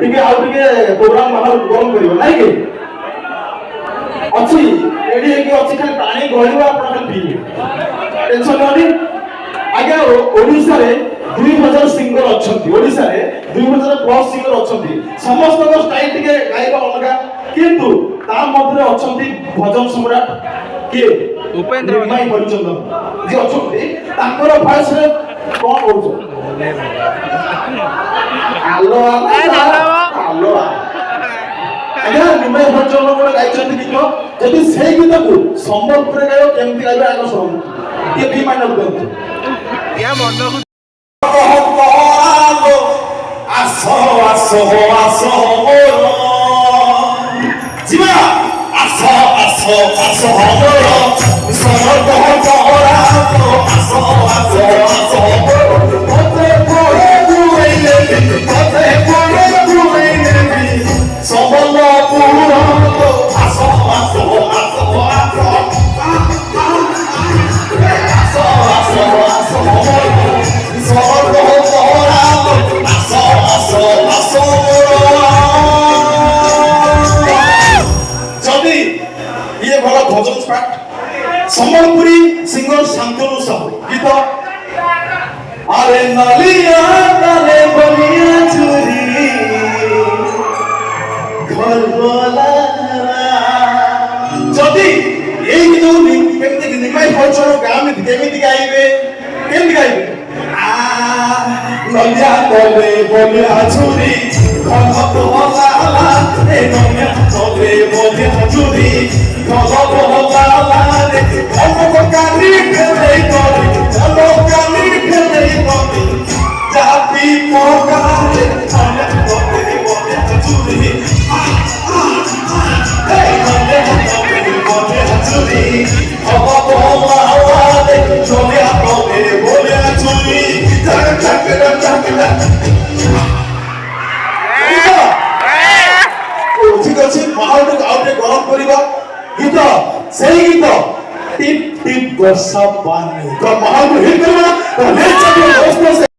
ଟିକେ ଆଉ ଟିକେ ପ୍ରୋଗ୍ରାମ ବାହାର ଗରମ କରିବ ନାଇଁ କି ଅଛି ରେଡି ହେଇକି ଅଛି ଖାଲି ପାଣି ଗଳିବ ଆପଣ ଖାଲି ପିଇବେ ଟେନସନ ନାହିଁ ଆଜ୍ଞା ଓଡ଼ିଶାରେ 2000 ସିଙ୍ଗର ଅଛନ୍ତି ଓଡ଼ିଶାରେ 2000 ପ୍ଲସ୍ ସିଙ୍ଗର ଅଛନ୍ତି ସମସ୍ତଙ୍କ ଷ୍ଟାଇଲ ଟିକେ ଗାଇବା ଅଲଗା କିନ୍ତୁ ତା ମଧ୍ୟରେ ଅଛନ୍ତି ଭଜନ ସମ୍ରାଟ କିଏ ଉପେନ୍ଦ୍ର ହରିଚନ୍ଦନ ଯିଏ ଅଛନ୍ତି ତାଙ୍କର ଭଏସରେ କଣ କହୁଛ ଆଲୋ ଆଲୋ ଆଜ୍ଞା ନିମାଇ ହରିଚନ୍ଦନ ଗୋଟେ ଗାଇଛନ୍ତି ଗୀତ ଯଦି ସେଇ ଗୀତକୁ ସମ୍ବଲପୁରରେ ଗାଇବ କେମିତି ଗାଇବେ ଆଗ ଶୁଣନ୍ତୁ ଟିକେ ବି ମାଇନର ଦିଅନ୍ତୁ ଆସ ଆସ ଆସ ମୋର ଯିବା ଆସ ଆସ ଆସ ମୋର ସମର୍ଥ ପରା ଆସ ଆସ ଆସ ପଥେ ପଡ଼େ ବୁଲେଇଲେ ପଥେ ପଡ଼େ ବୁଲେଇଲେ ସମ୍ବଲପୁର ଆସ ଆସ ଆସ ଆସ ଆସ ଆସ ସମର୍ଥ ପରା ଆସ ଆସ ଆସ ଯଦି ଇଏ ଭଲ ଭଜନ ପାଠ ସମ୍ବଲପୁରୀ ସିଙ୍ଗର ଶାନ୍ତନୁ ସାହୁ ଗୀତ ଆରେ ନଲିଆ ତାରେ ବଲିଆ ଚୁରି ଘରବଲା ଯଦି এই গীত কেমতি নিমাই হলচর কেমিতি গাইবে নলিয়া তলে বলিয়া চুরি ঘরবলা এ নলিয়া তলে বলিয়া চুরি ঘরবলা রে অমকানি ফেলে করি অমকানি ফেলে করি জাতি মকারে নলিয়া তলে বলিয়া চুরি নলিয়া তলে বলিয়া চুরি ঘরবলা রে নলিয়া তলে বলিয়া চুরি ঠিক আছে মাহলটাকে আউটে গরম করিবা গীত সেই গীত টিপ টিপ বর্ষা পানি তো মাহল হিট করবা তো নেক্সট